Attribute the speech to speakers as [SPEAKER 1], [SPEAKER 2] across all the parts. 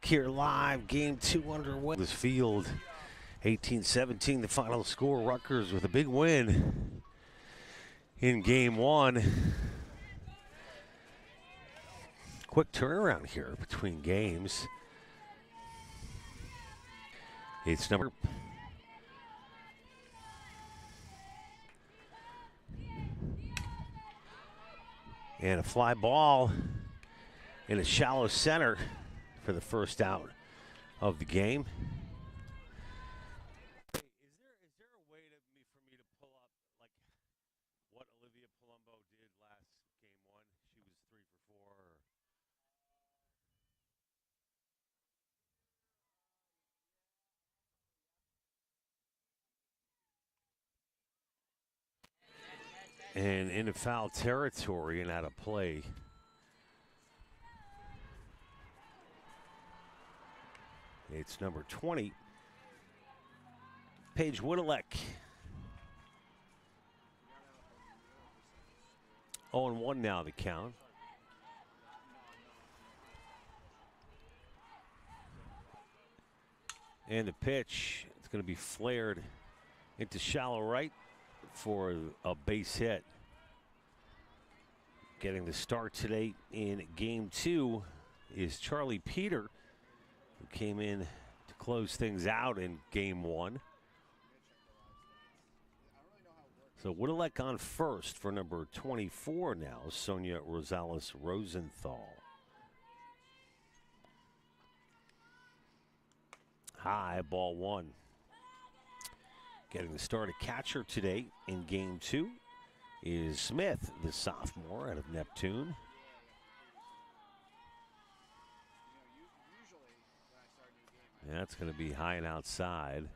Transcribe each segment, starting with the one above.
[SPEAKER 1] here live. Game 2 underway. This field, 18-17, the final score. Rutgers with a big win in Game 1. Quick turnaround here between games. It's number... And a fly ball in a shallow center for the first out of the game. Hey, is there a way for me to pull up like what Olivia Palumbo did last game 1? She was 3 for 4. And into foul territory and out of play. It's number 20, Paige Woodalek. 0-1 now the count. And the pitch, it's going to be flared into shallow right for a base hit. Getting the start today in Game 2 is Charlie Peter, who came in to close things out in Game 1. So Woodalek on first for number 24 now, Sonia Rosales Rosenthal. High, ball 1. Getting the start at catcher today in Game 2 is Smith, the sophomore out of Neptune. And that's going to be high and outside.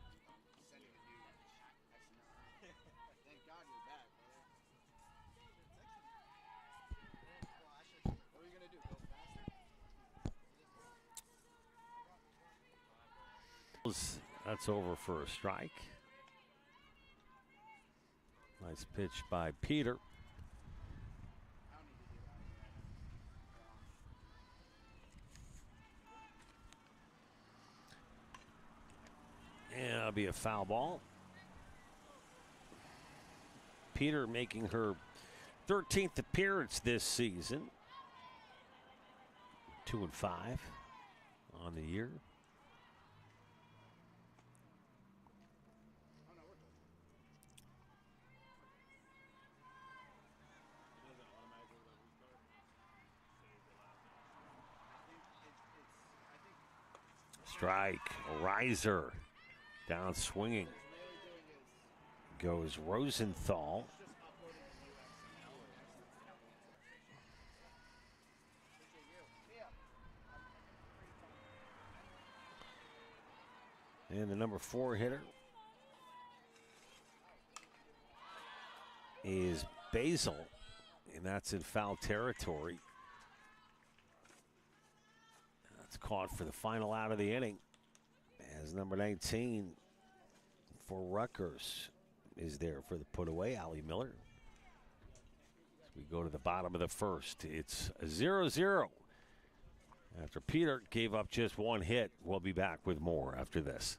[SPEAKER 1] That's over for a strike. Nice pitch by Peter. And that'll be a foul ball. Peter making her 13th appearance this season. 2-5 on the year. Strike, a riser, down swinging. Goes Rosenthal. And the number 4 hitter is Basil, and that's in foul territory. That's caught for the final out of the inning, as number 19 for Rutgers is there for the put away, Allie Miller. As we go to the bottom of the first, it's 0-0. After Peter gave up just one hit, we'll be back with more after this.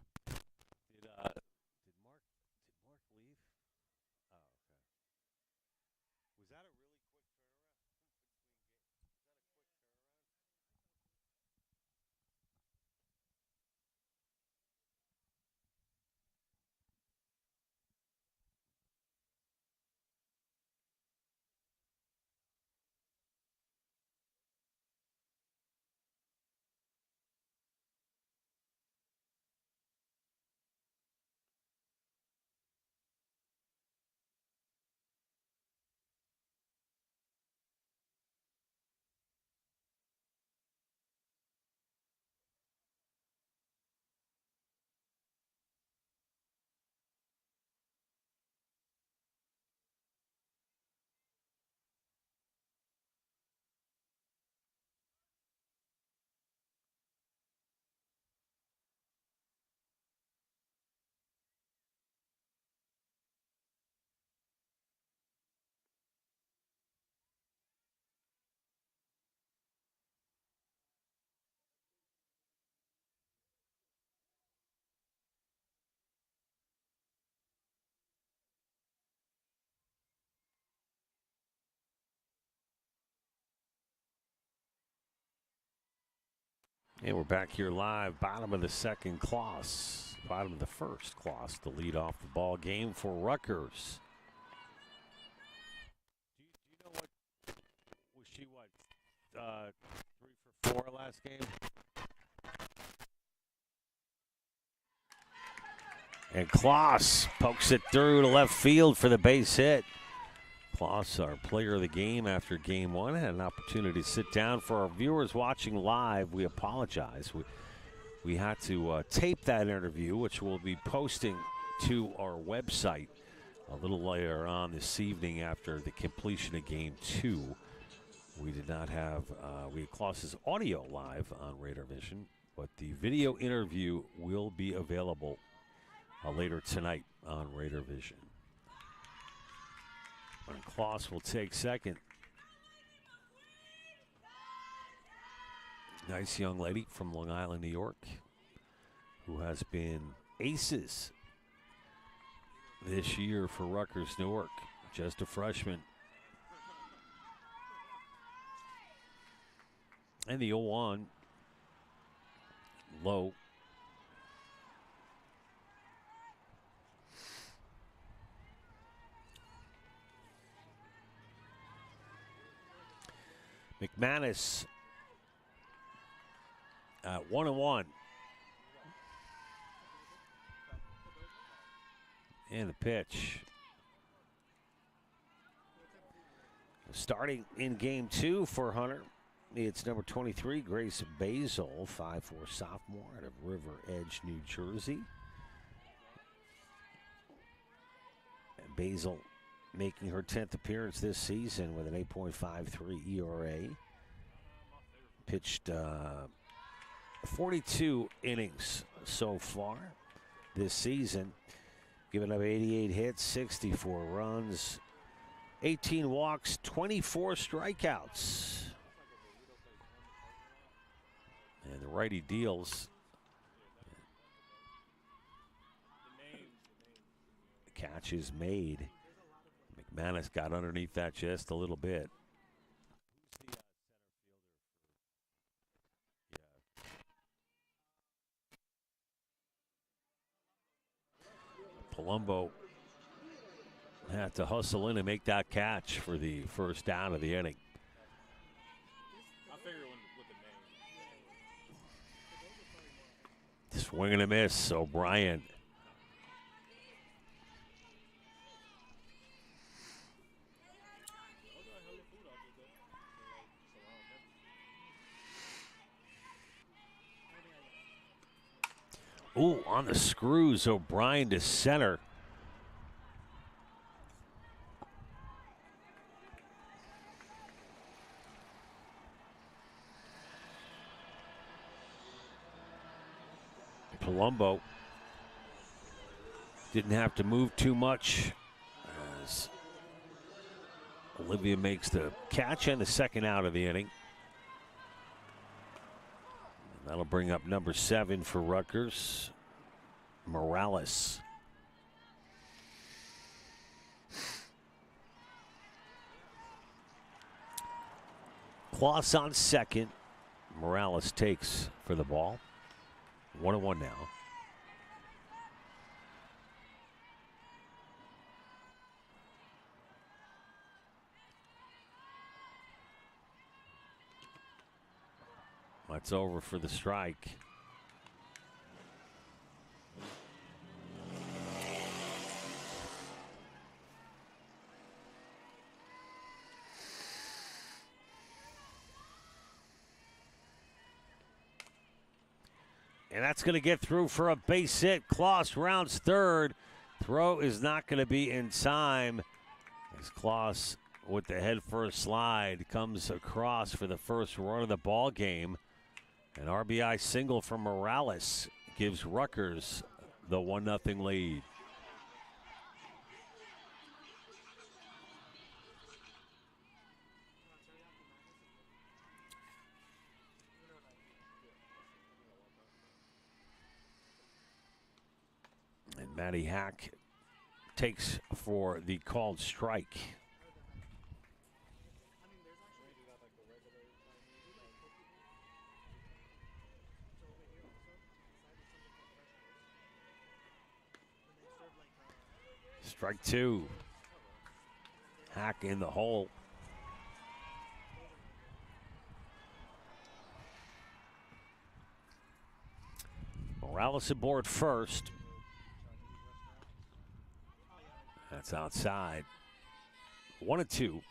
[SPEAKER 1] And we're back here live, bottom of the second, Kloss. Bottom of the first, Kloss to lead off the ball game for Rutgers. Do you know what, was she 3 for 4 last game? And Kloss pokes it through to left field for the base hit. Kloss, our player of the game after game one, had an opportunity to sit down. For our viewers watching live, we apologize. We had to tape that interview, which we'll be posting to our website a little later on this evening after the completion of game two. We did not have, we had Kloss's audio live on Raider Vision, but the video interview will be available later tonight on Raider Vision. And Kloss will take second. Nice young lady from Long Island, New York, who has been aces this year for Rutgers Newark. Just a freshman. And the 0-1 low. McManus at 1-1. And the pitch. Starting in game two for Hunter, it's number 23, Grace Basil, 5'4" sophomore out of River Edge, New Jersey. And Basil making her 10th appearance this season with an 8.53 ERA. Pitched 42 innings so far this season, giving up 88 hits, 64 runs, 18 walks, 24 strikeouts. And the righty deals. The catch is made. McManus got underneath that just a little bit. Palumbo had to hustle in and make that catch for the first down of the inning. Swing and a miss, O'Brien. Ooh, on the screws, O'Brien to center. Palumbo didn't have to move too much as Olivia makes the catch and the second out of the inning. And that'll bring up number 7 for Rutgers, Morales. Kloss on second. Morales takes for the ball. 1-1 now. That's over for the strike. And that's going to get through for a base hit. Kloss rounds third. Throw is not going to be in time as Kloss with the head first slide comes across for the first run of the ball game. An RBI single from Morales gives Rutgers the 1-0 lead. And Matty Hack takes for the called strike. Strike two. Hack in the hole. Morales aboard first. That's outside. 1-2.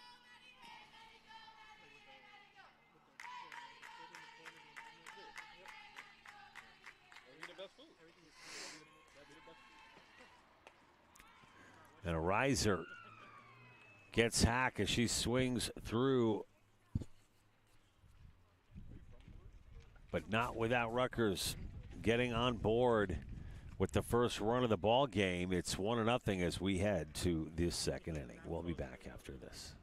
[SPEAKER 1] And a riser gets Hack as she swings through, but not without Rutgers getting on board with the first run of the ball game. It's 1-0 as we head to this second inning. We'll be back after this.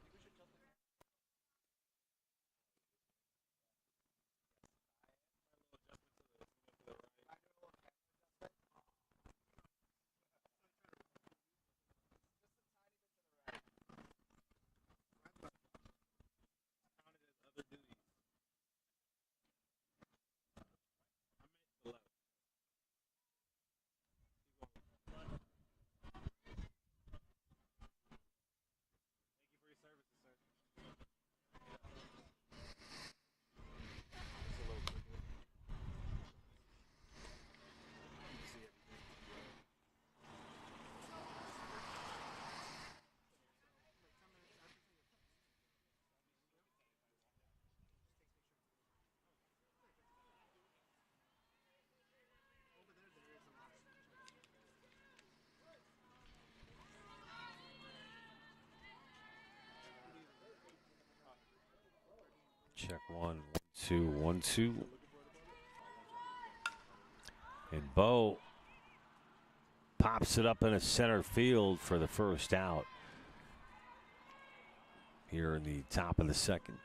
[SPEAKER 1] Check 1-2, 1-2. And Bo pops it up in a center field for the first out here in the top of the second.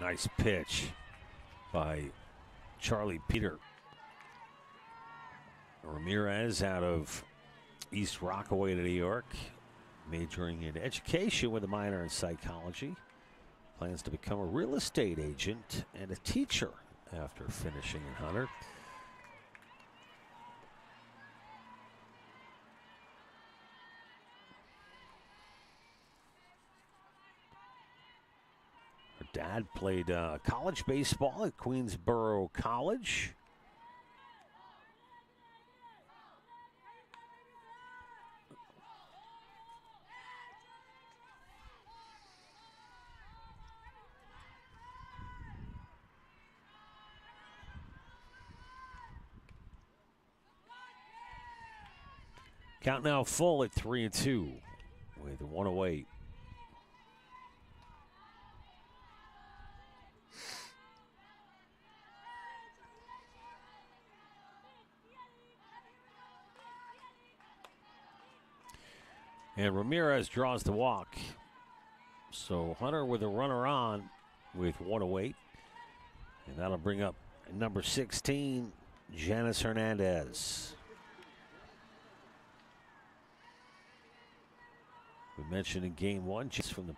[SPEAKER 1] Nice pitch by Charlie Peter. Ramirez out of East Rockaway, New York, majoring in education with a minor in psychology. Plans to become a real estate agent and a teacher after finishing in Hunter. Her dad played college baseball at Queensborough College. Count now full at 3-2 with 1 away. And Ramirez draws the walk. So Hunter with a runner on with 1 away. And that'll bring up number 16, Janice Hernandez. We mentioned in game 1, just from the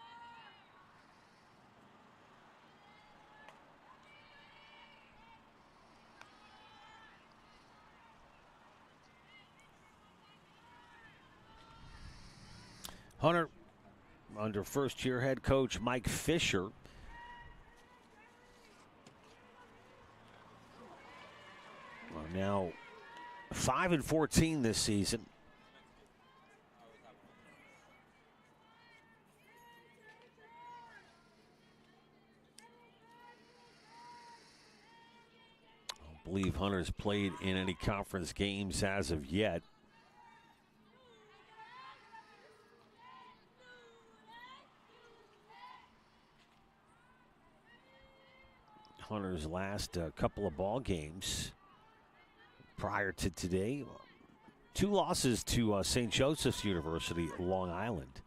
[SPEAKER 1] Hunter under first-year head coach Mike Fisher. Now 5-14 this season. I don't believe Hunter's played in any conference games as of yet. Hunter's last couple of ball games prior to today, 2 losses to St. Joseph's University, Long Island.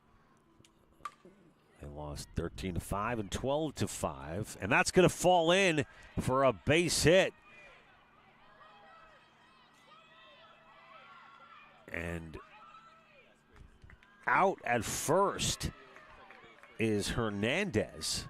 [SPEAKER 1] They lost 13-5 and 12-5, and that's going to fall in for a base hit. And out at first is Hernandez.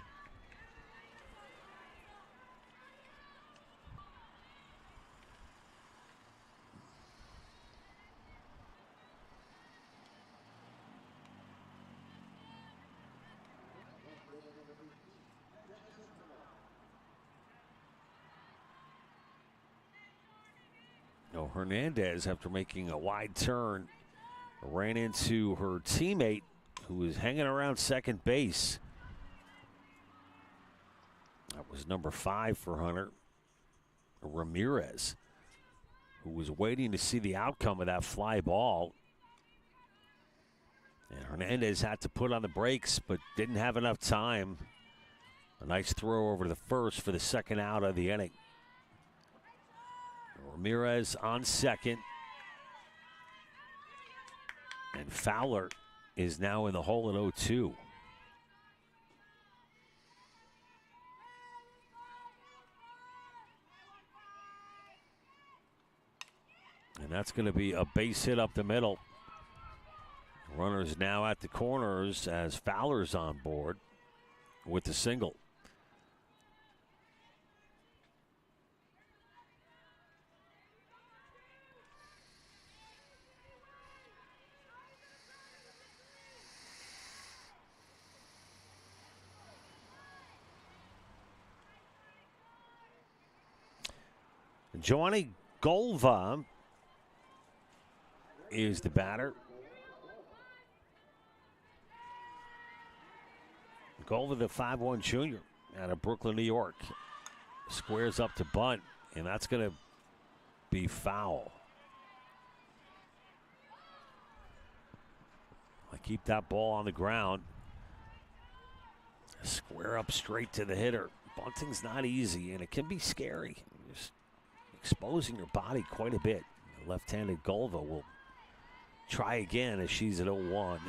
[SPEAKER 1] No, Hernandez, after making a wide turn, ran into her teammate who was hanging around second base. That was number 5 for Hunter, Ramirez, who was waiting to see the outcome of that fly ball. And Hernandez had to put on the brakes, but didn't have enough time. A nice throw over to the first for the second out of the inning. Ramirez on second. And Fowler is now in the hole at 0-2. And that's going to be a base hit up the middle. Runners now at the corners as Fowler's on board with the single. Johnny Golva is the batter. Golva, the 5'1" junior out of Brooklyn, New York. Squares up to bunt, and that's going to be foul. I keep that ball on the ground. Square up straight to the hitter. Bunting's not easy, and it can be scary. Just exposing your body quite a bit. Left-handed Golva will try again as she's at 0-1.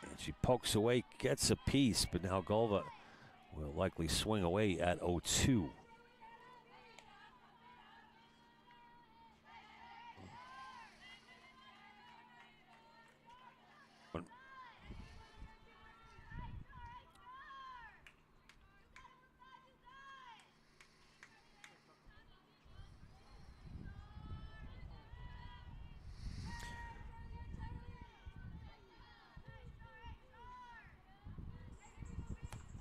[SPEAKER 1] And she pokes away, gets a piece, but now Golva will likely swing away at 0-2.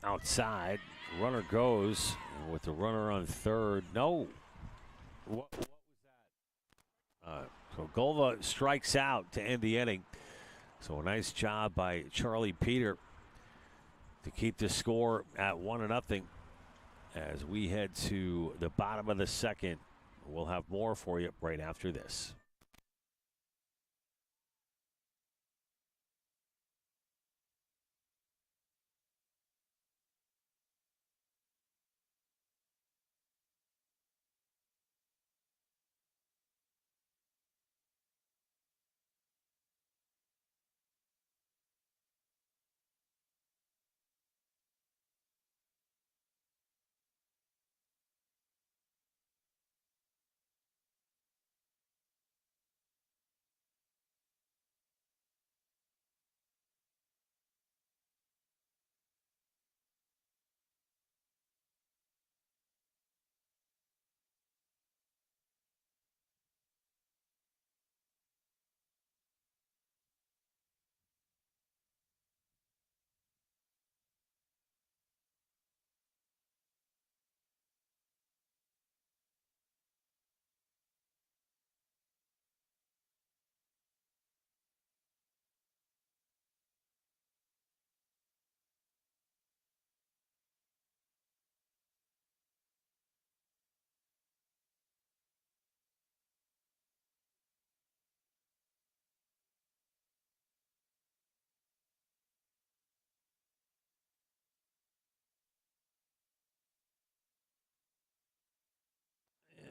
[SPEAKER 1] Outside, runner goes, and with the runner on third, no. What was that? So Golva strikes out to end the inning. So a nice job by Charlie Peter to keep the score at 1-0 as we head to the bottom of the second. We'll have more for you right after this.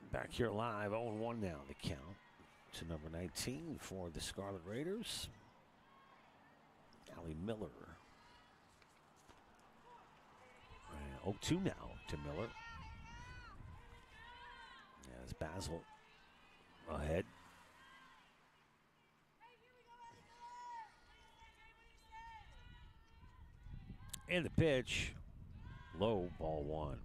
[SPEAKER 1] Back here live, 0-1 now the count to number 19 for the Scarlet Raiders, Allie Miller. 0-2 now to Miller. As Basil ahead. And the pitch, low, ball one.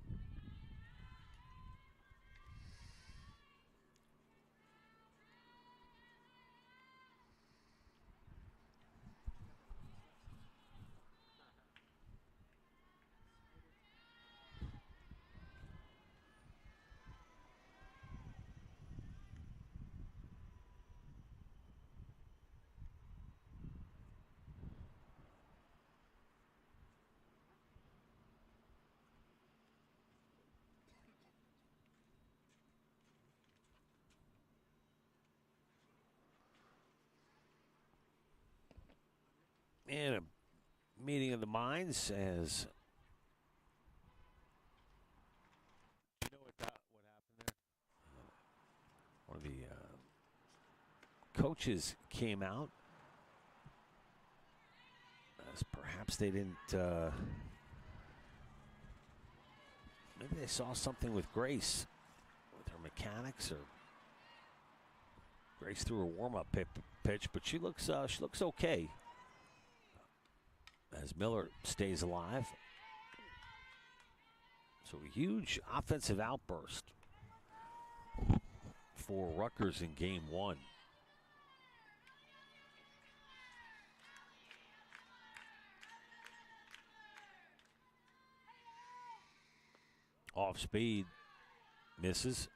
[SPEAKER 1] And a meeting of the minds as you know what happened there. One of the coaches came out as perhaps they didn't. Maybe they saw something with Grace, with her mechanics, or Grace threw a warm-up pitch, but she looks okay. As Miller stays alive. So a huge offensive outburst for Rutgers in game one. Off speed, misses.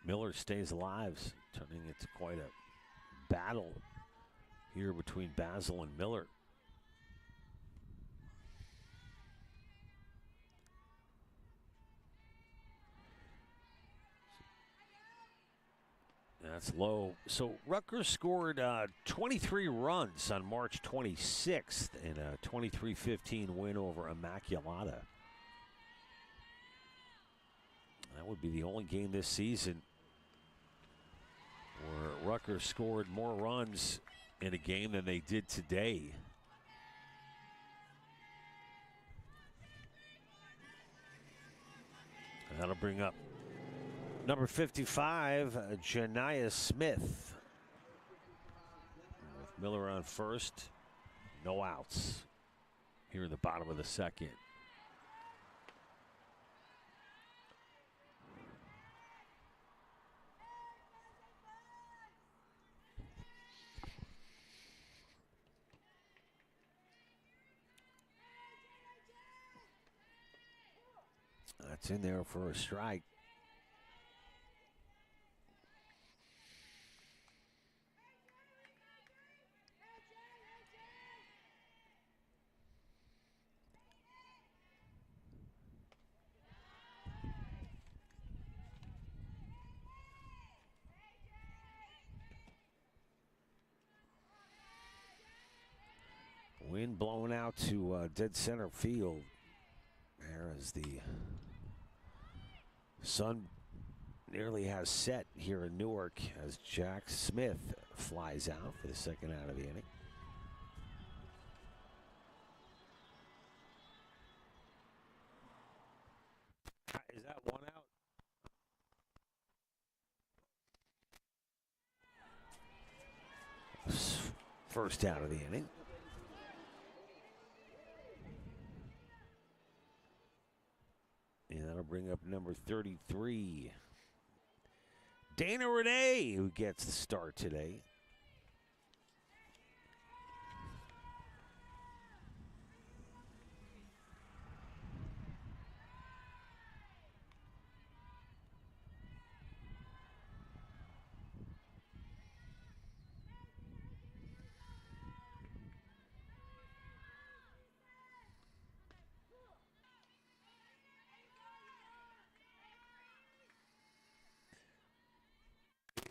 [SPEAKER 1] Miller stays alive, turning into quite a battle here between Basil and Miller. That's low. So Rutgers scored 23 runs on March 26th in a 23-15 win over Immaculata. That would be the only game this season where Rutgers scored more runs in a game than they did today. And that'll bring up number 55, Janiyah Smith. With Miller on first, no outs here in the bottom of the second. That's in there for a strike. Wind blown out to dead center field. There as the sun nearly has set here in Newark as Jack Smith flies out for the second out of the inning. Is that one out? First out of the inning. And that'll bring up number 33, Dana Renee, who gets the start today.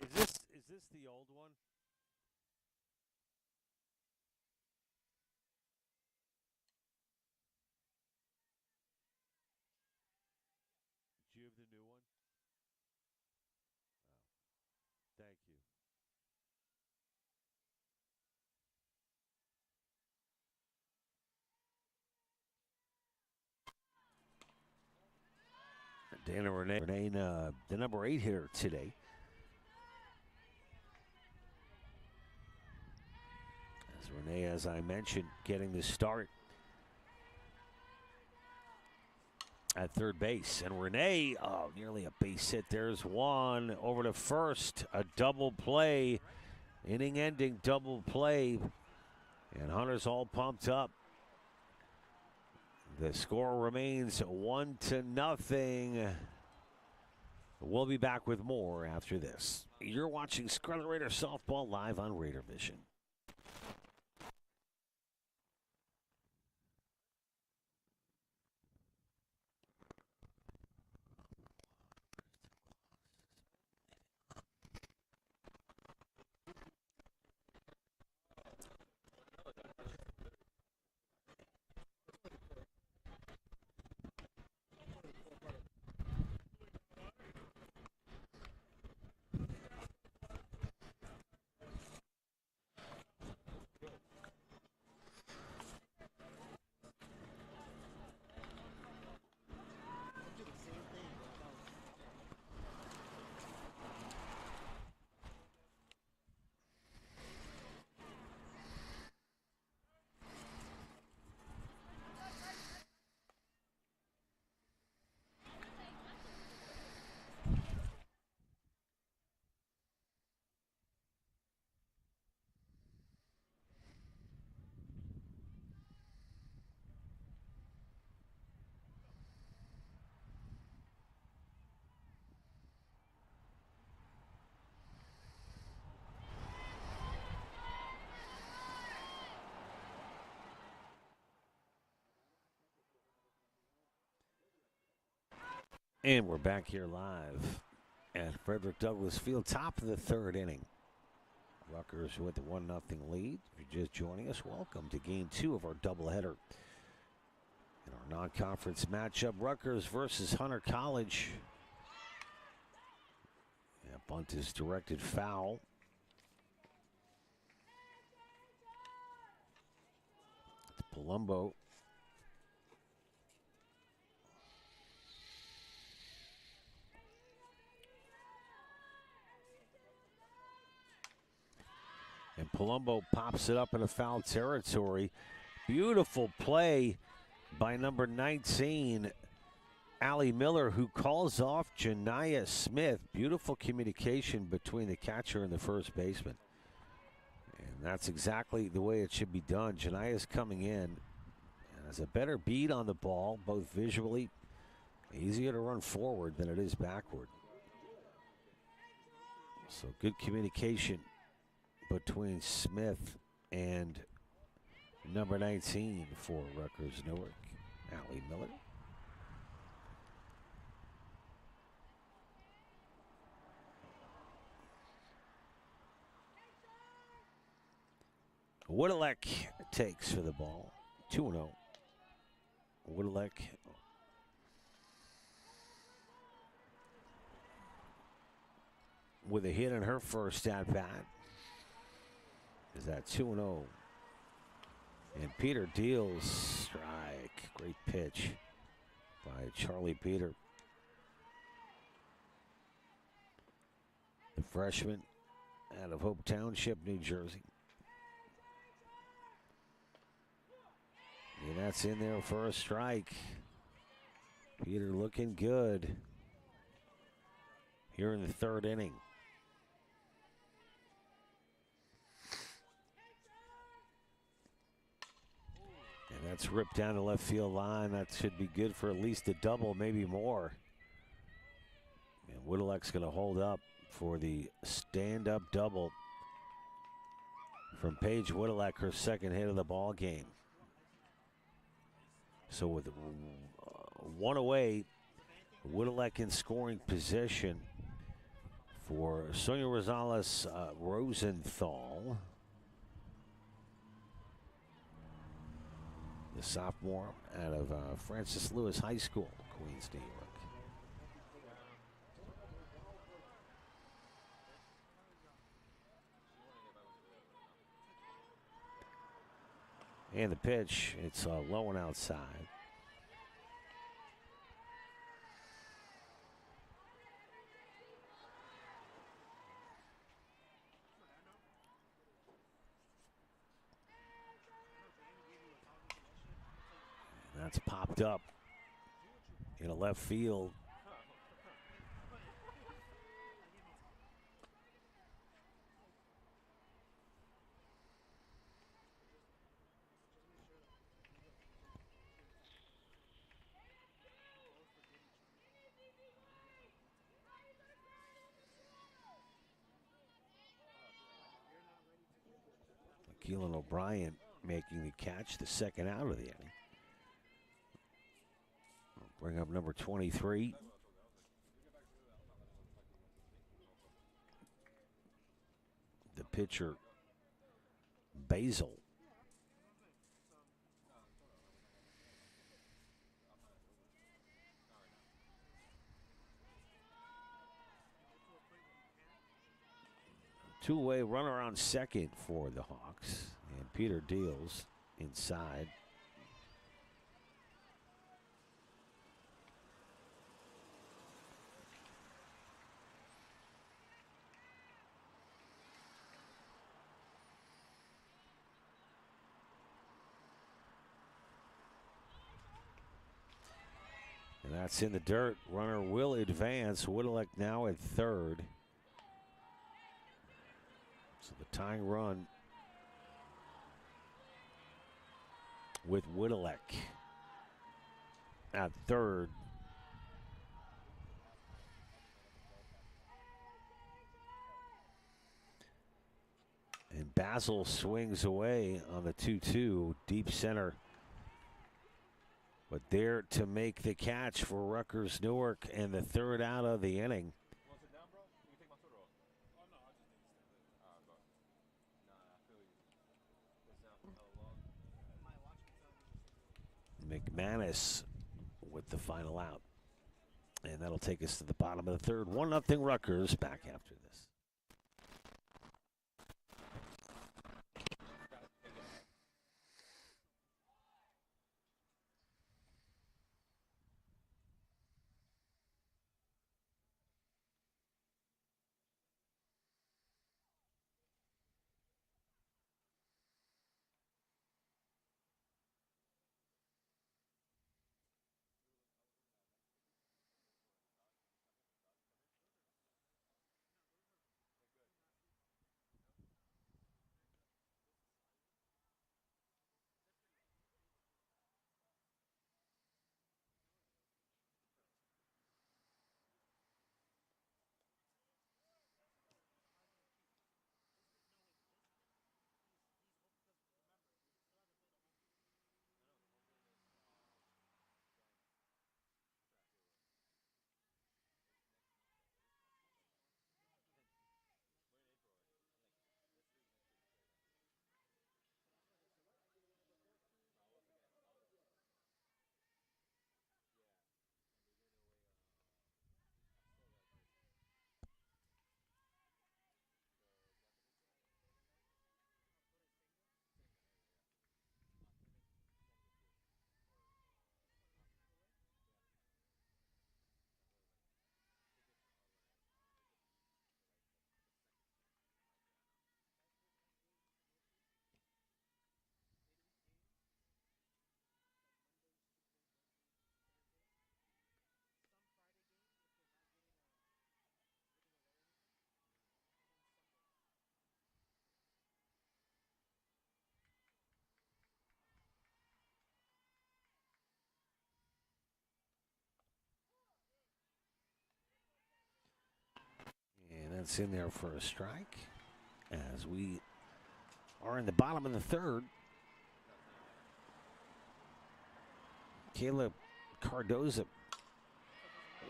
[SPEAKER 1] Is this the old one? Do you have the new one? Oh, thank you. Dana Renee, the number 8 hitter today. As Renee, as I mentioned, getting the start at third base. And Renee, oh, nearly a base hit. There's one over to first. A double play, inning-ending double play. And Hunter's all pumped up. The score remains 1-0. We'll be back with more after this. You're watching Scarlet Raiders softball live on Raider Vision. And we're back here live at Frederick Douglass Field, top of the third inning. Rutgers with the 1-0 lead. If you're just joining us, welcome to game 2 of our doubleheader. In our non-conference matchup, Rutgers versus Hunter College. Yeah, bunt is directed foul. It's Palumbo. And Palumbo pops it up in a foul territory. Beautiful play by number 19, Allie Miller, who calls off Janiah Smith. Beautiful communication between the catcher and the first baseman. And that's exactly the way it should be done. Janiah's coming in and has a better beat on the ball, both visually. Easier to run forward than it is backward. So good communication between Smith and number 19 for Rutgers Newark, Allie Miller. Woodalek takes for the ball, 2-0. Woodalek with a hit in her first at bat. Is that 2-0? And Peter deals strike. Great pitch by Charlie Peter. The freshman out of Hope Township, New Jersey. And that's in there for a strike. Peter looking good here in the third inning. And that's ripped down the left field line. That should be good for at least a double, maybe more. And Woodalek's going to hold up for the stand-up double from Paige Woodalek, her second hit of the ball game. So with one away, Woodalek in scoring position for Sonia Rosales Rosenthal, the sophomore out of Francis Lewis High School, Queens, New York. And the pitch, it's low and outside. That's popped up in a left field. Keelan O'Brien making the catch, the second out of the inning. Bring up number 23. The pitcher, Basil. Two-way runner on second for the Hawks. And Peter deals inside. And that's in the dirt. Runner will advance. Whittelek now at third. So the tying run with Whittelek at third. And Basil swings away on the 2-2 deep center. But there to make the catch for Rutgers Newark and the third out of the inning. McManus with the final out. And that'll take us to the bottom of the third. 1-0 Rutgers. Back after this. And that's in there for a strike as we are in the bottom of the third. Caleb Cardoza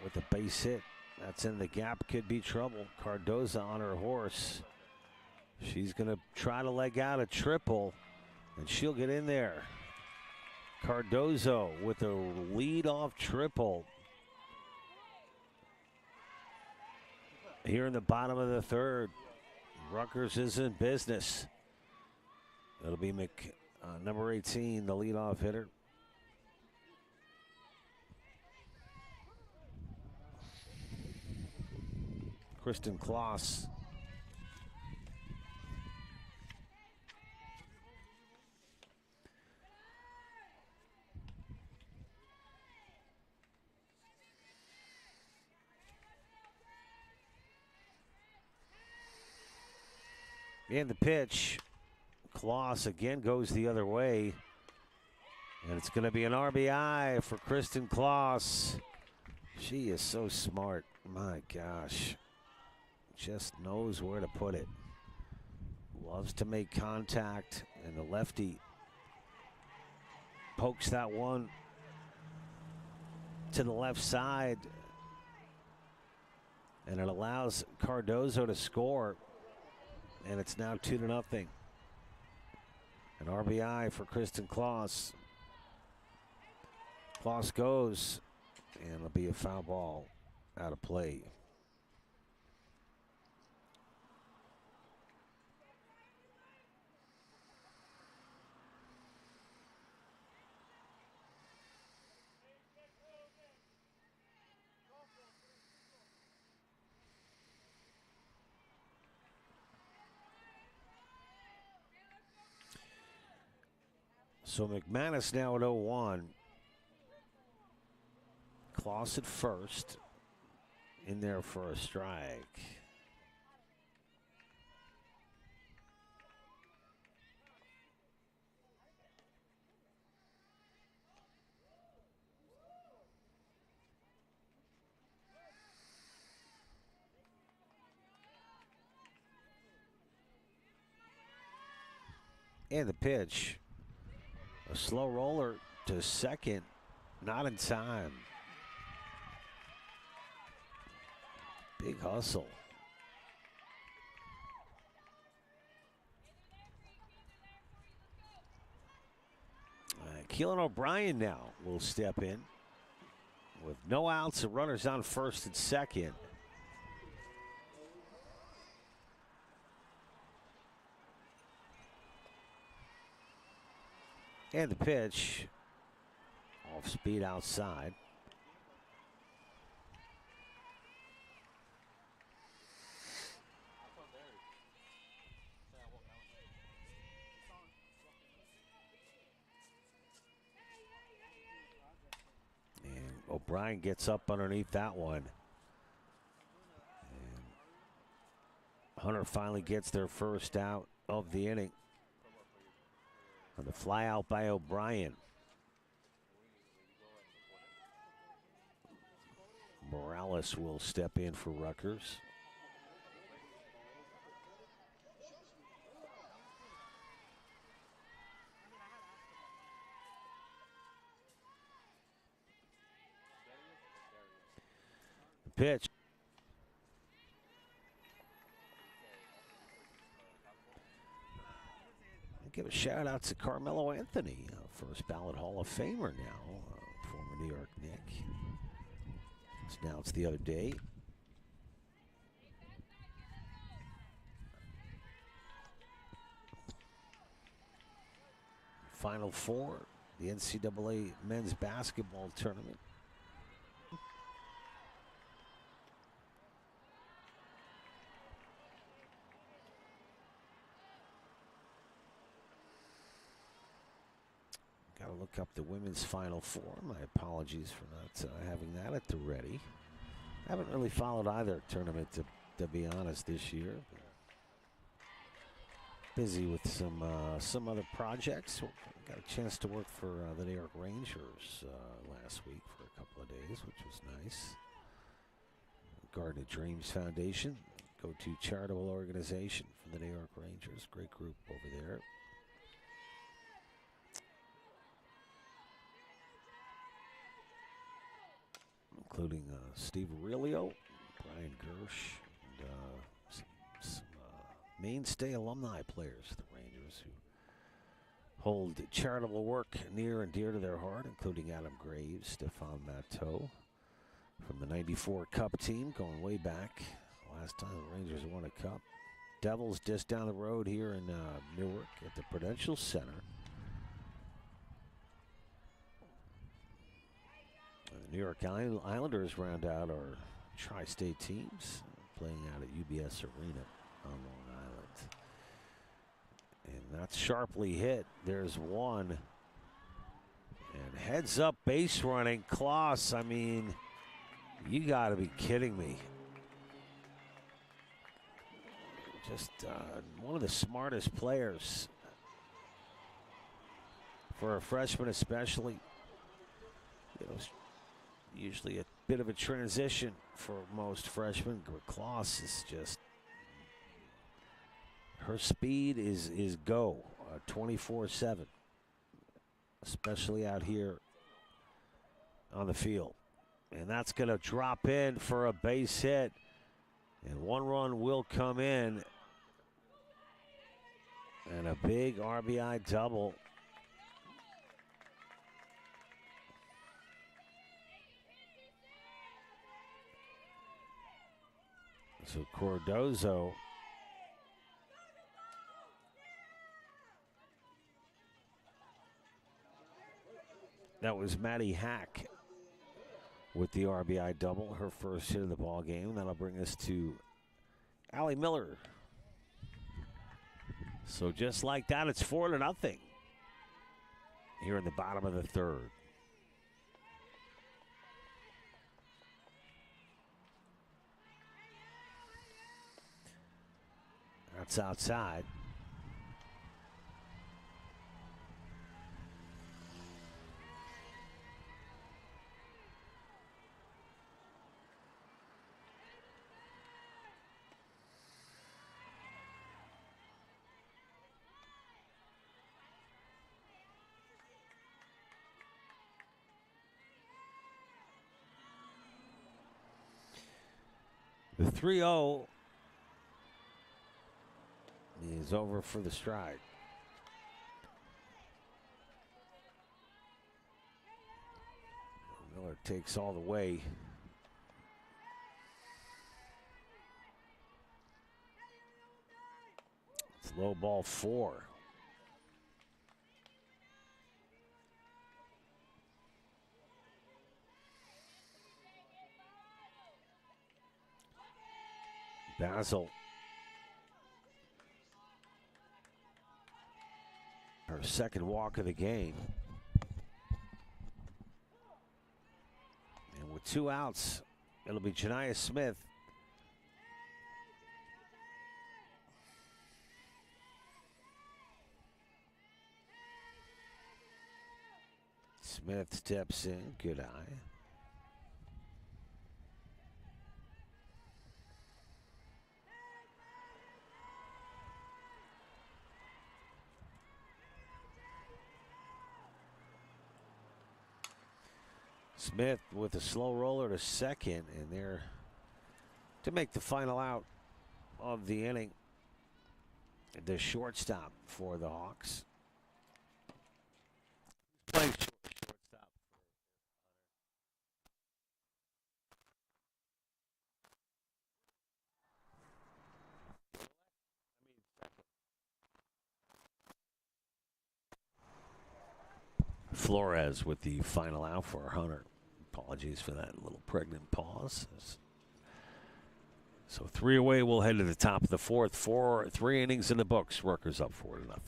[SPEAKER 1] with a base hit. That's in the gap, could be trouble. Cardoza on her horse. She's going to try to leg out a triple, and she'll get in there. Cardozo with a lead-off triple. Here in the bottom of the third, Rutgers is in business. It'll be number 18, the leadoff hitter. Kristen Kloss. And the pitch. Kloss again goes the other way. And it's going to be an RBI for Kristen Kloss. She is so smart. My gosh. Just knows where to put it. Loves to make contact. And the lefty pokes that one to the left side. And it allows Cardozo to score. And it's now 2-0. An RBI for Kristen Kloss. Kloss goes, and it'll be a foul ball out of play. So McManus now at 0-1. Kloss at first. In there for a strike. And the pitch. A slow roller to second. Not in time. Big hustle. Keelan O'Brien now will step in. With no outs and runners on first and second. And the pitch. Off speed outside. O'Brien gets up underneath that one. And Hunter finally gets their first out of the inning. On the fly out by O'Brien. Morales will step in for Rutgers. Pitch. Give a shout out to Carmelo Anthony, first ballot Hall of Famer now, former New York Knick. So now it's the other day. Final four, the NCAA men's basketball tournament. Got to look up the women's Final Four. My apologies for not having that at the ready. I haven't really followed either tournament, to be honest, this year. Busy with some other projects. Got a chance to work for the New York Rangers last week for a couple of days, which was nice. Garden of Dreams Foundation, go-to charitable organization for the New York Rangers. Great group over there. Including Steve Aurelio, Brian Gersh, and some mainstay alumni players, the Rangers, who hold charitable work near and dear to their heart, including Adam Graves, Stefan Matteau, from the '94 Cup team, going way back. Last time the Rangers won a Cup. Devils just down the road here in Newark at the Prudential Center. The New York Islanders round out our tri-state teams, playing out at UBS Arena on Long Island. And that's sharply hit. There's one. And heads up base running. Kloss, I mean, you got to be kidding me. Just one of the smartest players for a freshman, especially. You know, usually a bit of a transition for most freshmen. Klaus is just, her speed is go 24/7, especially out here on the field. And that's going to drop in for a base hit. And one run will come in. And a big RBI double. So Cardozo that was Maddie Hack with the RBI double, her first hit of the ball game. That'll bring us to Allie Miller. So just like that, it's 4-0 here in the bottom of the third. That's outside. The 3-0 is over for the Stride. Miller takes all the way. It's low ball 4. Basil. Her second walk of the game. And with 2 outs, it'll be Janiah Smith. Smith steps in, good eye. Smith with a slow roller to second, and there to make the final out of the inning. The shortstop for the Hawks. Playing shortstop. Flores with the final out for Hunter. Apologies for that little pregnant pause. So 3 away, we'll head to the top of the fourth. 3 innings in the books. Rutgers up 4-0.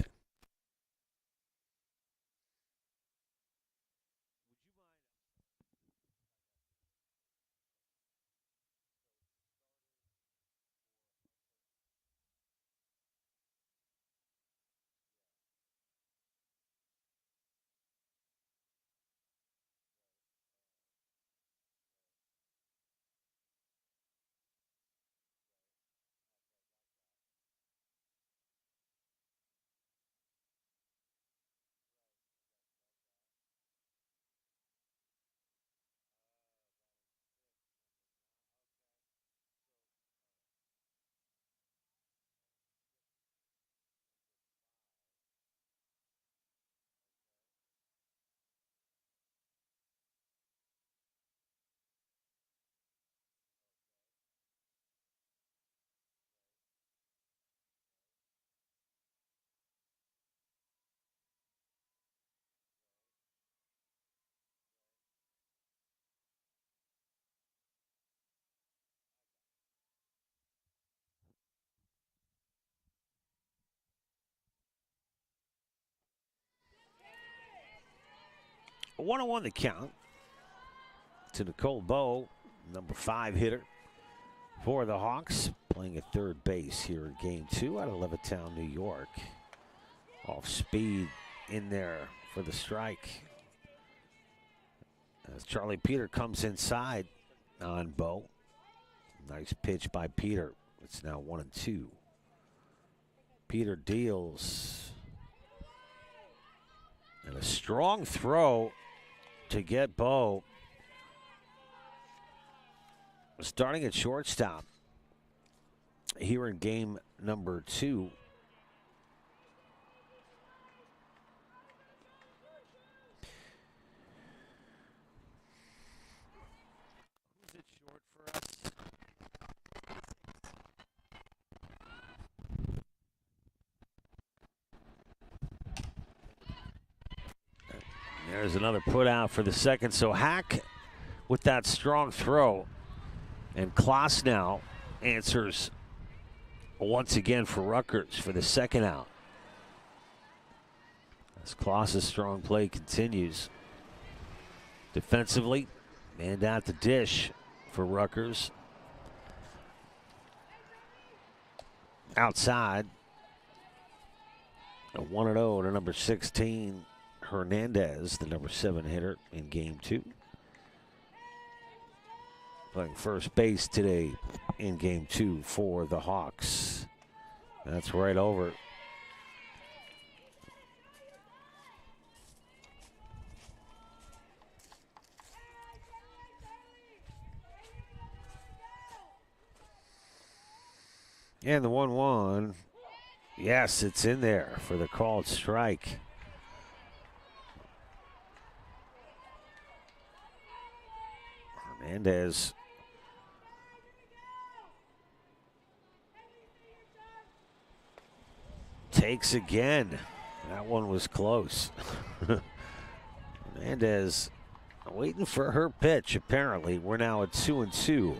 [SPEAKER 1] A 1-1 the count to Nicole Bowe, number 5 hitter for the Hawks, playing at third base here in game 2 out of Levittown, New York. Off speed in there for the strike. As Charlie Peter comes inside on Bo. Nice pitch by Peter. It's now 1-2. Peter deals. And a strong throw to get Bo. Starting at shortstop here in game number 2. Who's it short for us? There's another put out for the second. So Hack with that strong throw. And Klaas now answers once again for Rutgers for the second out. As Klaas's strong play continues. Defensively, and at the dish for Rutgers. Outside. A 1-0 to number 16, Hernandez, the number 7 hitter in game 2. Playing first base today in game 2 for the Hawks. That's right over. And the 1-1. Yes, it's in there for the called strike. Hernandez takes again. That one was close. Hernandez waiting for her pitch, apparently. We're now at 2-2.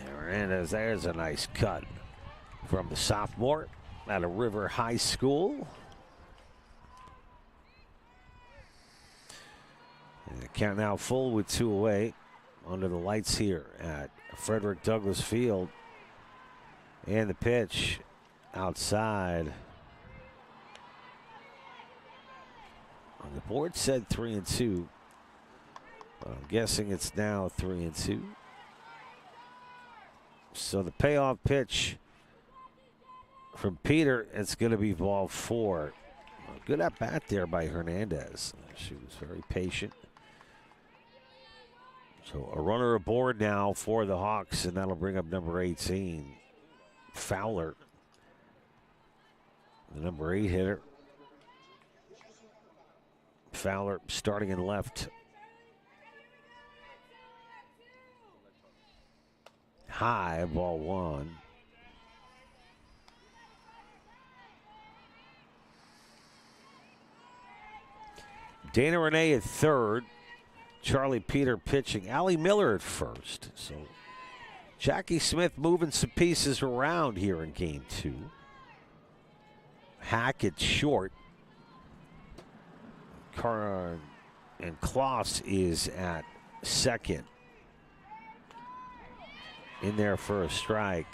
[SPEAKER 1] Hernandez, there's a nice cut from the sophomore out of River High School. And the count now full with 2 away under the lights here at Frederick Douglass Field. And the pitch outside. On the board said 3-2, but I'm guessing it's now 3-2. So the payoff pitch from Peter, it's going to be ball 4. Good at bat there by Hernandez. She was very patient. So a runner aboard now for the Hawks, and that'll bring up number 18, Fowler, the number 8 hitter. Fowler starting in left. High, ball 1. Dana Renee at third. Charlie Peter pitching. Allie Miller at first. So Jackie Smith moving some pieces around here in game 2. Hackett short. And Klaas is at second. In there for a strike.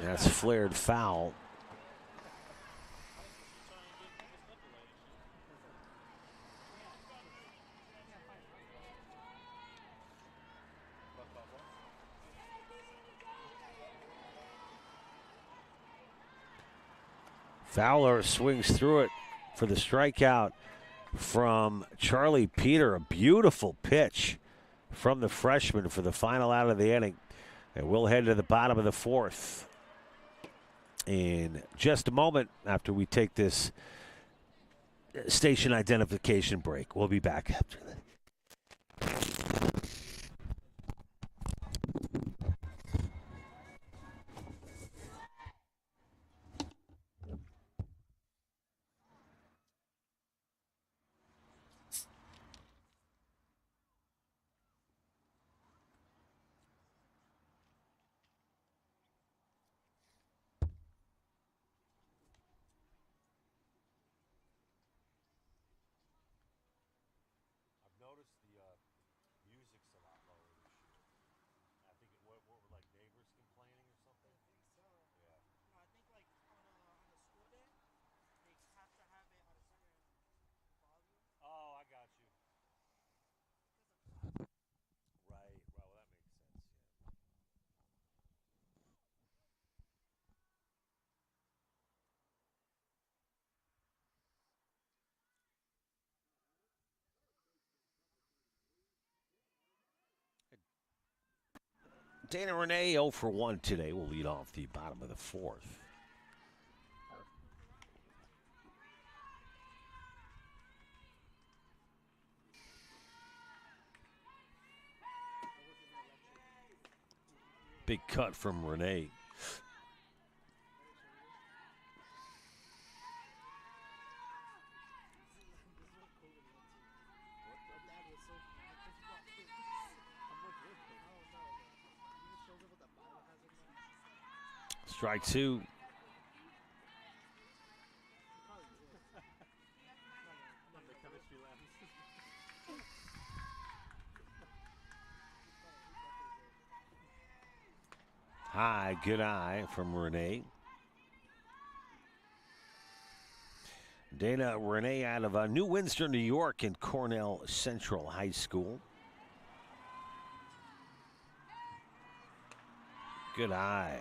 [SPEAKER 1] That's flared foul. Fowler swings through it for the strikeout from Charlie Peter. A beautiful pitch from the freshman for the final out of the inning. And we'll head to the bottom of the 4th in just a moment after we take this station identification break. We'll be back after that. Dana Renee 0 for 1 today. Will lead off the bottom of the fourth. Big cut from Renee. Strike two. High, good eye from Renee. Dana Renee out of New Windsor, New York, and Cornell Central High School. Good eye.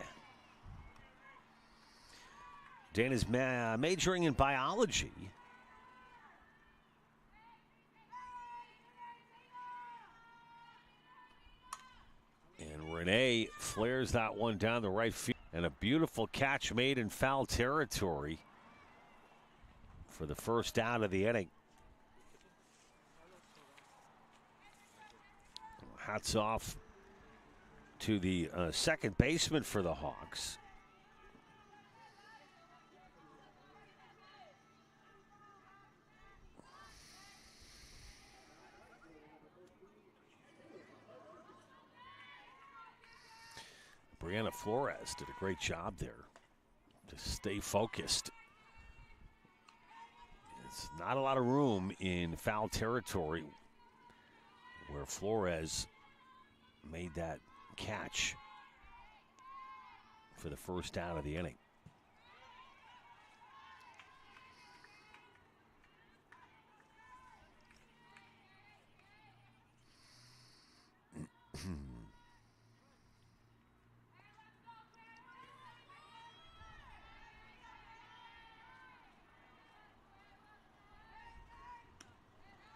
[SPEAKER 1] Dana's majoring in biology. And Renee flares that one down the right field. And a beautiful catch made in foul territory for the first out of the inning. Hats off to the second baseman for the Hawks. Brianna Flores did a great job there to stay focused. It's not a lot of room in foul territory where Flores made that catch for the first out of the inning.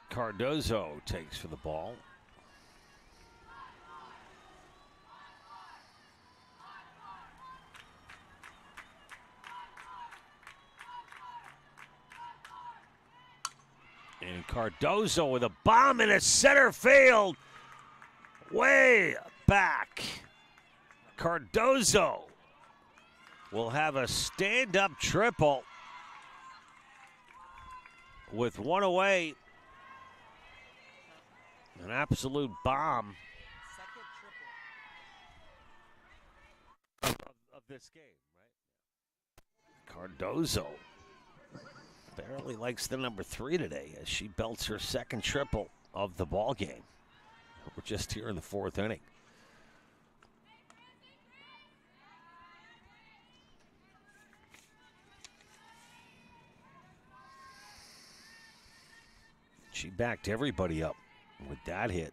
[SPEAKER 1] Cardozo takes for the ball. And Cardozo with a bomb in the center field. Way back. Cardozo will have a stand-up triple with one away. An absolute bomb of this game, right? Cardozo barely likes the number 3 today as she belts her second triple of the ball game. We're just here in the fourth inning. She backed everybody up with that hit.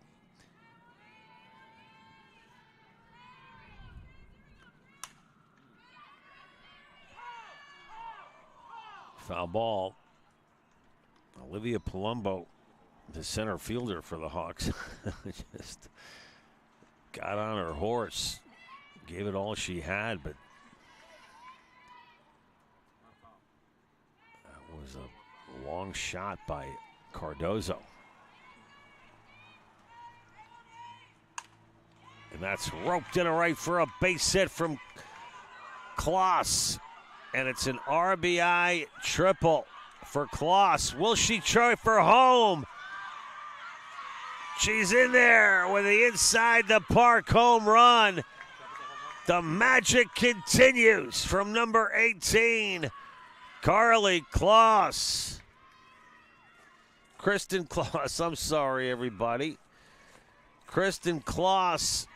[SPEAKER 1] Foul ball. Olivia Palumbo, the center fielder for the Hawks, just got on her horse, gave it all she had, but that was a long shot by Cardozo. And that's roped in a right for a base hit from Kloss. And it's an RBI triple for Kloss. Will she try for home? She's in there with the inside the park home run. The magic continues from number 18, Carly Kloss. Kristen Kloss, I'm sorry, everybody. Kristen Kloss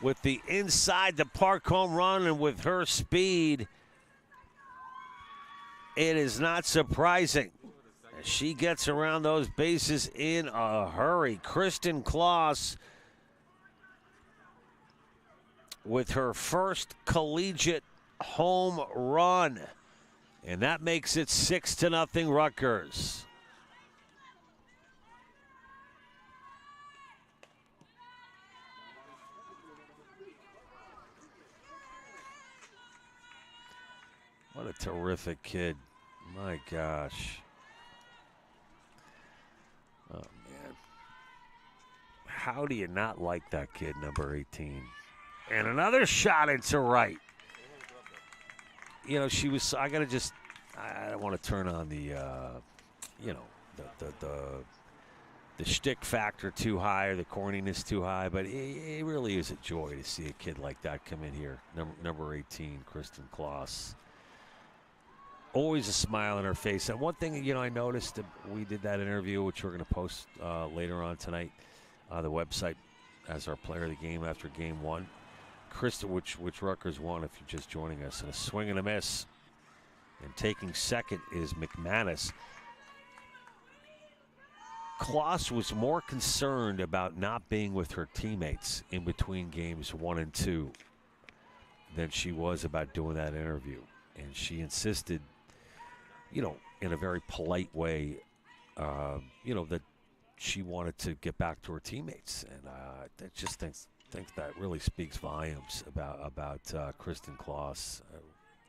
[SPEAKER 1] with the inside the park home run, and with her speed, it is not surprising. She gets around those bases in a hurry. Kristen Kloss with her first collegiate home run, and that makes it 6-0 Rutgers. terrific kid. My gosh. Oh, man. How do you not like that kid, number 18? And another shot into right. You know, she was, I don't want to turn on the, the shtick factor too high or the corniness too high, but it really is a joy to see a kid like that come in here. Number 18, Kristen Kloss. Always a smile on her face. And one thing, I noticed that we did that interview, which we're going to post later on tonight, the website as our player of the game after game one. Kristen, which Rutgers won if you're just joining us, and a swing and a miss. And taking second is McManus. Kloss was more concerned about not being with her teammates in between games 1 and 2 than she was about doing that interview. And she insisted, in a very polite way, that she wanted to get back to her teammates. And I just think that really speaks volumes about Kristen Kloss.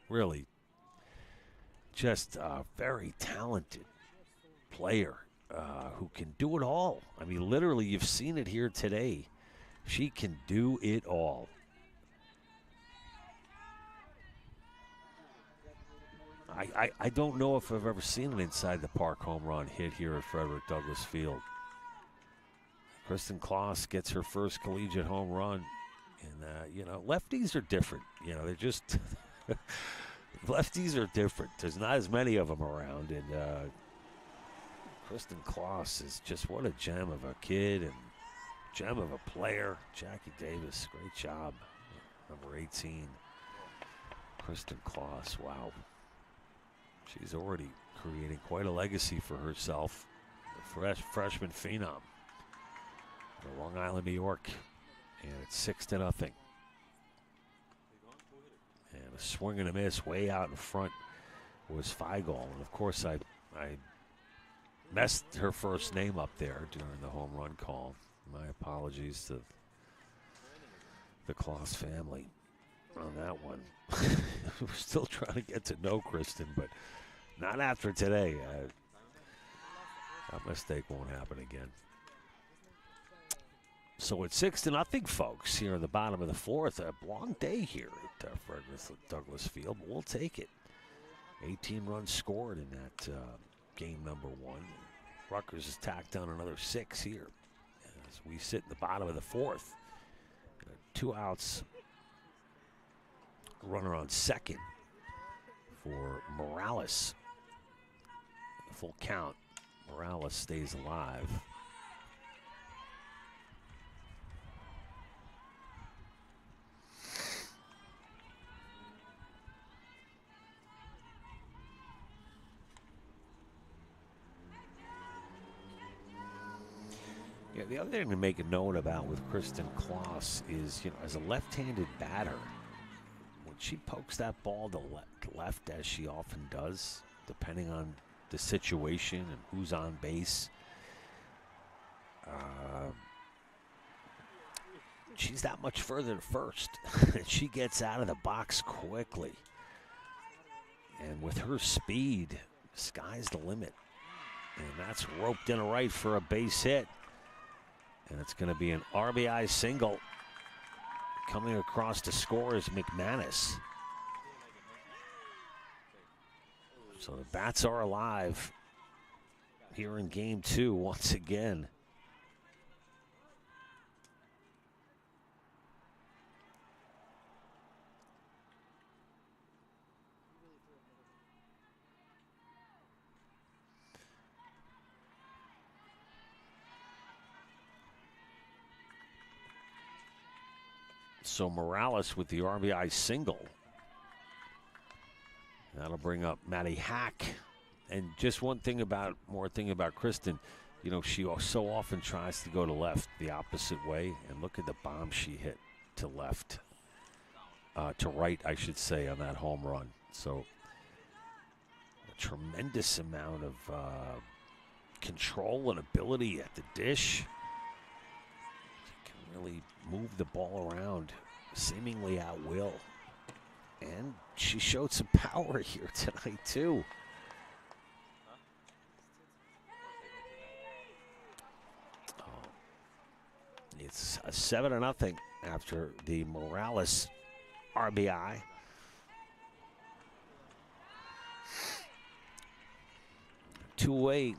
[SPEAKER 1] Really just a very talented player. Who can do it all. I mean, literally, you've seen it here today. She can do it all. I don't know if I've ever seen an inside the park home run hit here at Frederick Douglass Field. Kristen Kloss gets her first collegiate home run. And, lefties are different. They're just lefties are different. There's not as many of them around. And, Kristen Kloss is just what a gem of a kid and gem of a player. Jackie Davis, great job. Number 18, Kristen Kloss. Wow. She's already creating quite a legacy for herself. The freshman phenom for Long Island, New York. And it's 6-0. And a swing and a miss way out in front was Feigl. And, of course, I messed her first name up there during the home run call. My apologies to the Kloss family on that one. We're still trying to get to know Kristen, but not after today. That mistake won't happen again. So it's 6-0, folks, here in the bottom of the fourth. A long day here at Frederick Douglass Field, but we'll take it. 18 runs scored in that game number one. Rutgers has tacked on another 6 here as we sit in the bottom of the fourth. 2 outs. Runner on second for Morales. Full count. Morales stays alive. Yeah, the other thing to make a note about with Kristen Kloss is, as a left-handed batter, when she pokes that ball to left, as she often does, depending on the situation and who's on base, she's that much further to first. And she gets out of the box quickly. And with her speed, sky's the limit. And that's roped in right for a base hit. And it's going to be an RBI single. Coming across to score is McManus. So the bats are alive here in game 2 once again. So Morales with the RBI single. That'll bring up Maddie Hack. And just more thing about Kristen, she so often tries to go to left the opposite way. And look at the bomb she hit to left. To right, I should say, on that home run. So a tremendous amount of control and ability at the dish. She can really move the ball around, seemingly at will. And she showed some power here tonight, too. It's a 7-0 after the Morales RBI. Two-way.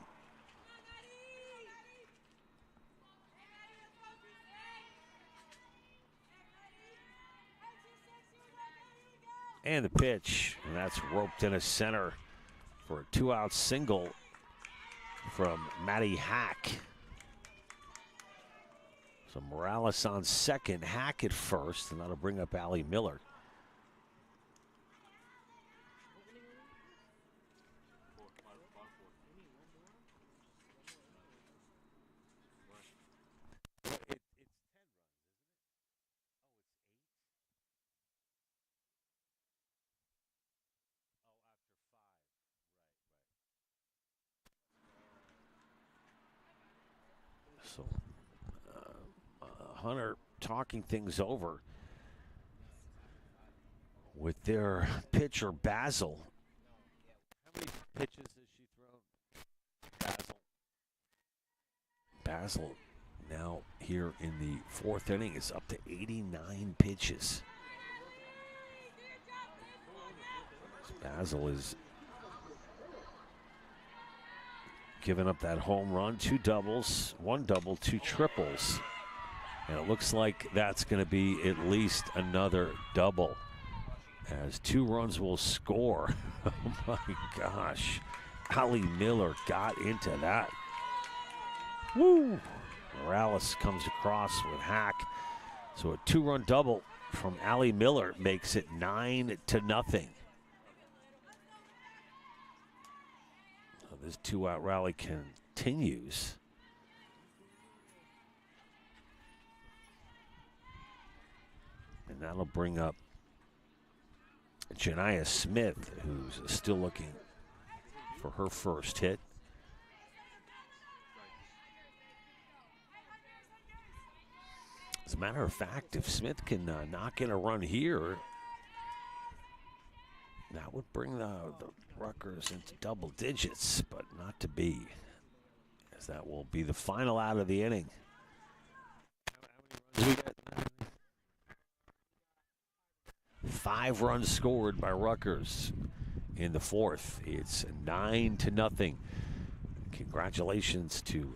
[SPEAKER 1] And the pitch, and that's roped in a center for a 2-out single from Maddie Hack. So Morales on second, Hack at first, and that'll bring up Allie Miller. So Hunter talking things over with their pitcher Basil. How many pitches has she thrown? Basil now here in the fourth inning is up to 89 pitches. Basil is giving up that home run, 2 doubles, 1 double, 2 triples. And it looks like that's going to be at least another double, as 2 runs will score. Oh my gosh. Allie Miller got into that. Woo! Morales comes across with Hack. So a 2-run double from Allie Miller makes it 9-0. So this 2-out rally continues. And that'll bring up Janiah Smith, who's still looking for her first hit. As a matter of fact, if Smith can knock in a run here, that would bring the Rutgers into double digits, but not to be, as that will be the final out of the inning. 5 runs scored by Rutgers in the fourth. It's 9-0. Congratulations to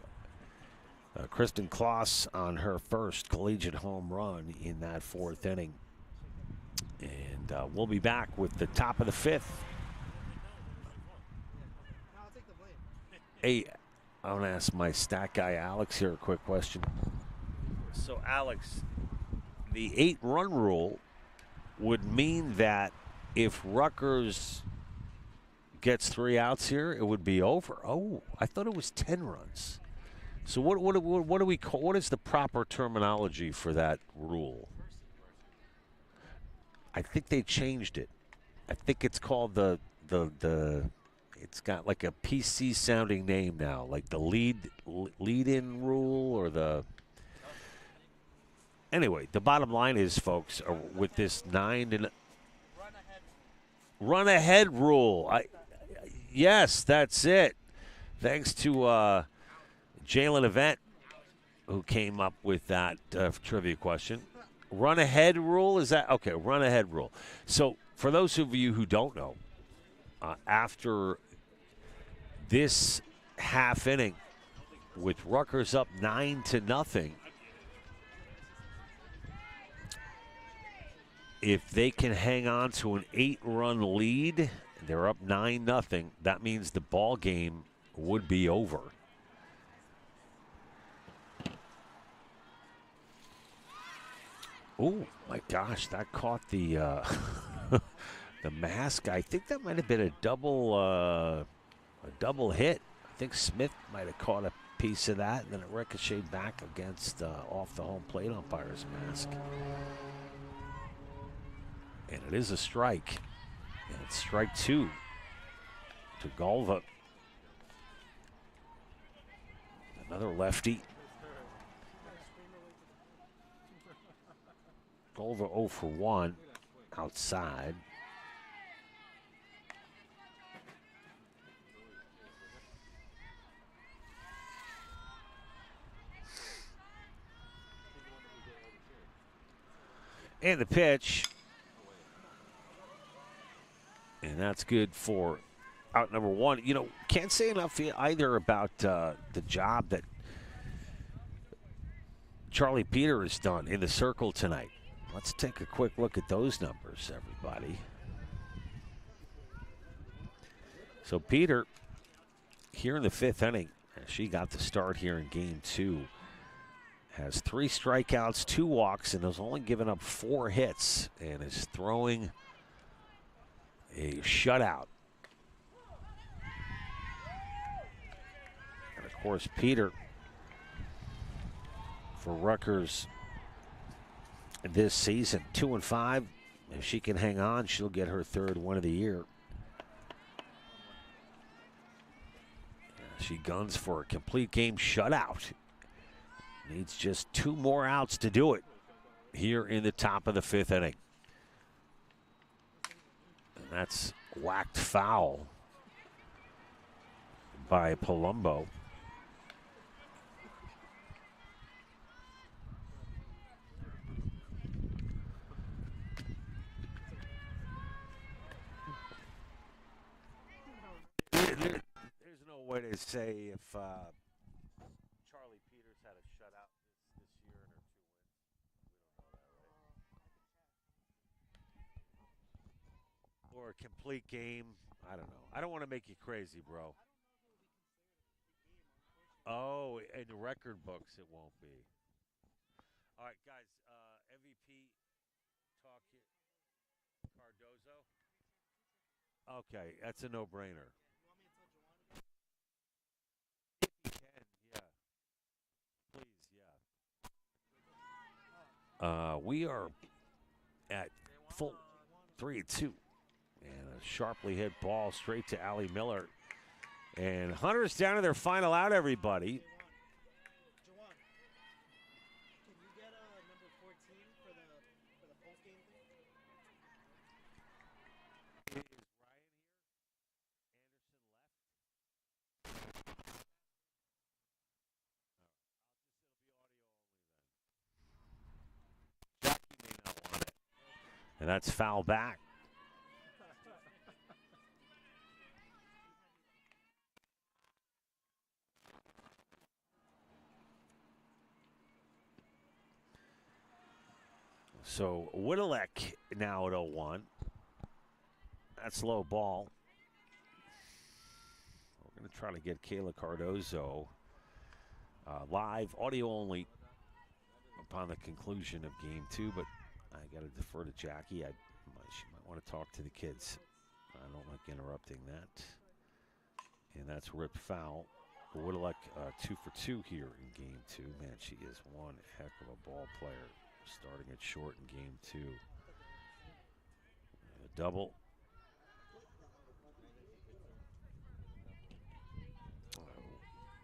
[SPEAKER 1] Kristen Kloss on her first collegiate home run in that fourth inning. And we'll be back with the top of the fifth. Hey, I want to ask my stat guy Alex here a quick question. So Alex, the 8-run rule would mean that if Rutgers gets 3 outs here, it would be over. Oh, I thought it was 10 runs. So what do we call? What is the proper terminology for that rule? I think they changed it. I think it's called the it's got like a PC sounding name now, like the lead-in rule or the. Anyway, the bottom line is, folks, with this 9 run ahead rule. Yes, that's it. Thanks to Jalen Event, who came up with that trivia question. Run ahead rule, is that okay? Run ahead rule. So for those of you who don't know, after this half inning with Rutgers up 9-0, if they can hang on to an 8-run lead, they're up 9-0. That means the ball game would be over. Oh my gosh, that caught the the mask. I think that might have been a double hit. I think Smith might have caught a piece of that, and then it ricocheted back against off the home plate umpire's mask. And it is a strike. And it's strike 2 to Golva. Another lefty. Golva 0 for 1 outside. And the pitch. And that's good for out number one. You know, can't say enough either about the job that Charlie Peter has done in the circle tonight. Let's take a quick look at those numbers, everybody. So Peter, here in the fifth inning, she got the start here in game two. Has 3 strikeouts, 2 walks, and has only given up 4 hits, and is throwing a shutout. And of course, Peter, for Rutgers this season, 2-5. If she can hang on, she'll get her 3rd win of the year. She guns for a complete game shutout. Needs just 2 more outs to do it here in the top of the 5th inning. And that's whacked foul by Palumbo. There's no way to say if Charlie Peters had a shutout this year in her 2 wins. We don't know that, right? Or a complete game. I don't know. I don't want to make you crazy, bro. Oh, in the record books, it won't be. All right, guys. MVP talk here. Cardozo. Okay, that's a no-brainer. If you can, yeah. Please, yeah. We are at full 3-2. And a sharply hit ball straight to Allie Miller. And Hunter's down to their final out, everybody. And that's foul back. So Whittelek now at 0-1. That's low ball. We're going to try to get Kayla Cardozo live, audio only, upon the conclusion of game 2, but I got to defer to Jackie. She might want to talk to the kids. I don't like interrupting that. And that's ripped foul. Whittelek 2 for 2 here in game 2. Man, she is one heck of a ball player. Starting at short in game 2. A double.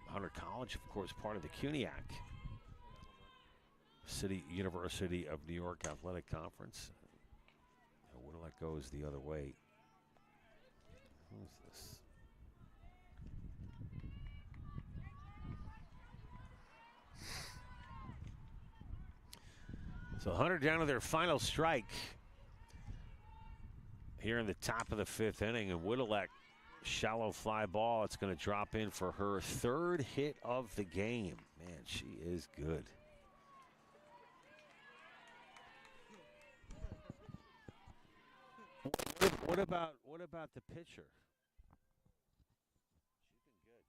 [SPEAKER 1] Hunter College, of course, part of the CUNYAC City University of New York Athletic Conference. Whittelek goes the other way. Who's this? So Hunter down to their final strike here in the top of the 5th inning, and Whittelek, shallow fly ball. It's going to drop in for her 3rd hit of the game. Man, she is good. What about the pitcher? She's been good.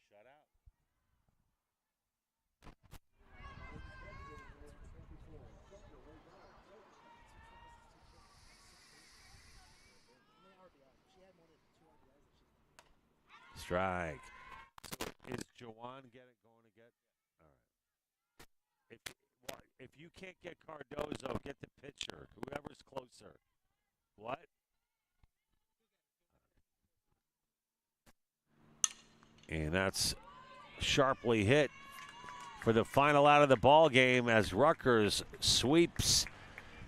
[SPEAKER 1] Shutout. Strike. So is Jawan going to get? All right. If you can't get Cardozo, get the pitcher. Whoever's closer. What? And that's sharply hit for the final out of the ball game as Rutgers sweeps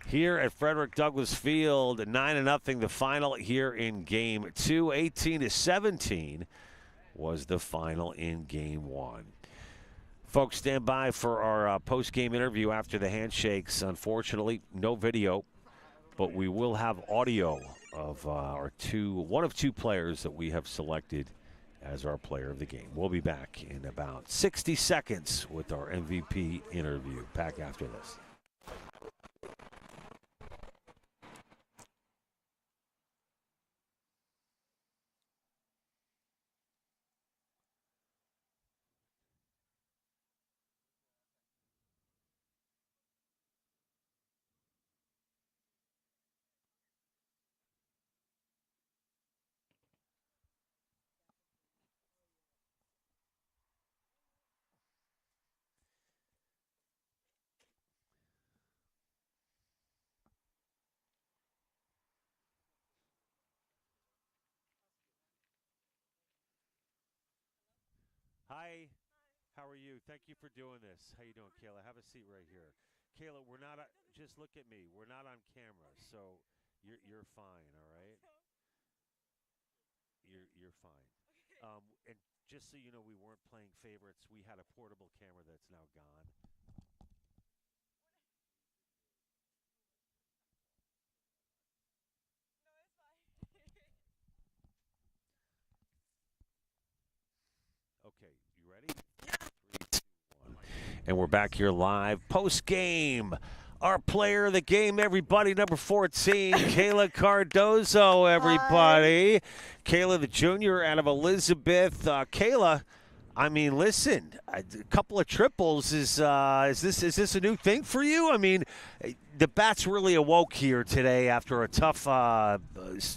[SPEAKER 1] here at Frederick Douglass Field. 9-0 the final here in game 2. 18-17 was the final in game 1. Folks, stand by for our post-game interview after the handshakes. Unfortunately, no video, but we will have audio of one of two players that we have selected as our player of the game. We'll be back in about 60 seconds with our MVP interview. Back after this. Hi, how are you? Thank you for doing this. How you doing, Kayla? Have a seat right here. Kayla, we're not just look at me. We're not on camera, so you're fine, all right? You're fine. And just so you know, we weren't playing favorites. We had a portable camera that's now gone. Okay, you ready? 3, 2, 1. And we're back here live post game. Our player of the game, everybody, number 14, Kayla Cardozo, everybody. Hi. Kayla, the junior out of Elizabeth. Kayla, I mean, listen, a couple of triples. Is this a new thing for you? I mean, the Bats really awoke here today after a tough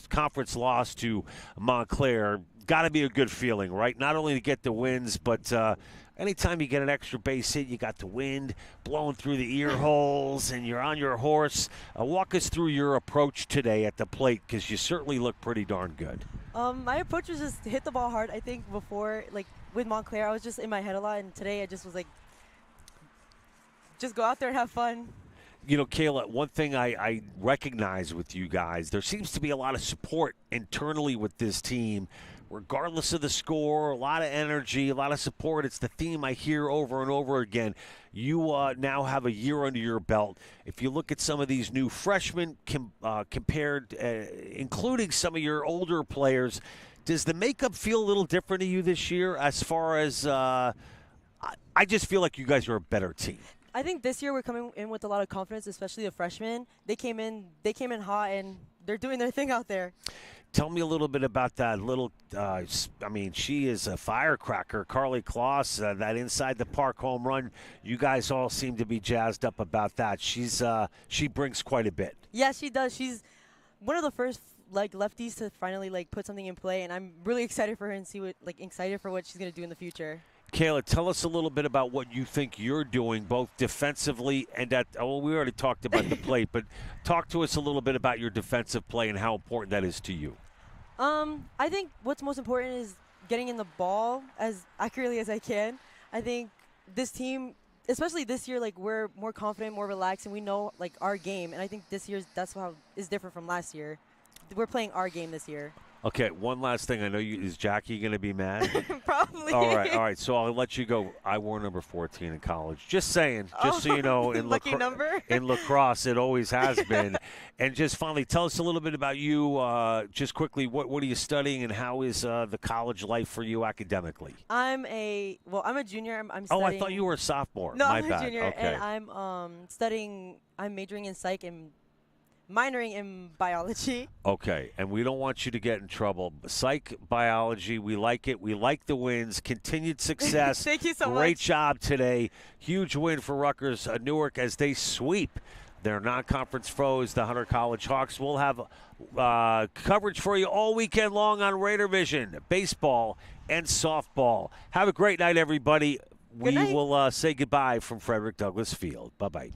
[SPEAKER 1] conference loss to Montclair. Got to be a good feeling, right? Not only to get the wins, but anytime you get an extra base hit, you got the wind blowing through the ear holes, and you're on your horse. Walk us through your approach today at the plate, because you certainly look pretty darn good.
[SPEAKER 2] My approach was just to hit the ball hard. I think before, like with Montclair, I was just in my head a lot, and today I just was like, just go out there and have fun.
[SPEAKER 1] You know, Kayla, one thing I recognize with you guys, there seems to be a lot of support internally with this team. Regardless of the score, a lot of energy, a lot of support. It's the theme I hear over and over again. You now have a year under your belt. If you look at some of these new freshmen compared, including some of your older players, does the makeup feel a little different to you this year as far as I just feel like you guys are a better team?
[SPEAKER 2] I think this year we're coming in with a lot of confidence, especially the freshmen. They came in hot, and they're doing their thing out there.
[SPEAKER 1] Tell me a little bit about that little, I mean, she is a firecracker, Carly Kloss, that inside the park home run. You guys all seem to be jazzed up about that. She brings quite a bit.
[SPEAKER 2] Yeah, she does. She's one of the first lefties to finally put something in play, and I'm really excited for her and excited for what she's going to do in the future.
[SPEAKER 1] Kayla, tell us a little bit about what you think you're doing, both defensively and we already talked about the plate, but talk to us a little bit about your defensive play and how important that is to you.
[SPEAKER 2] I think what's most important is getting in the ball as accurately as I can. I think this team, especially this year, we're more confident, more relaxed, and we know our game. And I think this year's that's how is different from last year. We're playing our game this year.
[SPEAKER 1] Okay, one last thing. I know is Jackie going to be mad?
[SPEAKER 2] Probably.
[SPEAKER 1] All right. So I'll let you go. I wore number 14 in college. Just saying, just so you know, in lacrosse, it always has been. And just finally, tell us a little bit about you. Just quickly, what are you studying, and how is the college life for you academically?
[SPEAKER 2] I'm a junior. I'm studying.
[SPEAKER 1] Oh, I thought you were a sophomore.
[SPEAKER 2] No,
[SPEAKER 1] My
[SPEAKER 2] I'm
[SPEAKER 1] bad.
[SPEAKER 2] a junior,
[SPEAKER 1] okay.
[SPEAKER 2] and I'm studying. I'm majoring in psych and minoring in biology.
[SPEAKER 1] Okay, and we don't want you to get in trouble. Psych, biology, we like it. We like the wins. Continued success.
[SPEAKER 2] Thank you so much.
[SPEAKER 1] Great job today. Huge win for Rutgers Newark as they sweep their non-conference foes, the Hunter College Hawks. We'll have coverage for you all weekend long on Raider Vision, baseball and softball. Have a great night, everybody.
[SPEAKER 2] Good night.
[SPEAKER 1] We will say goodbye from Frederick Douglass Field. Bye-bye.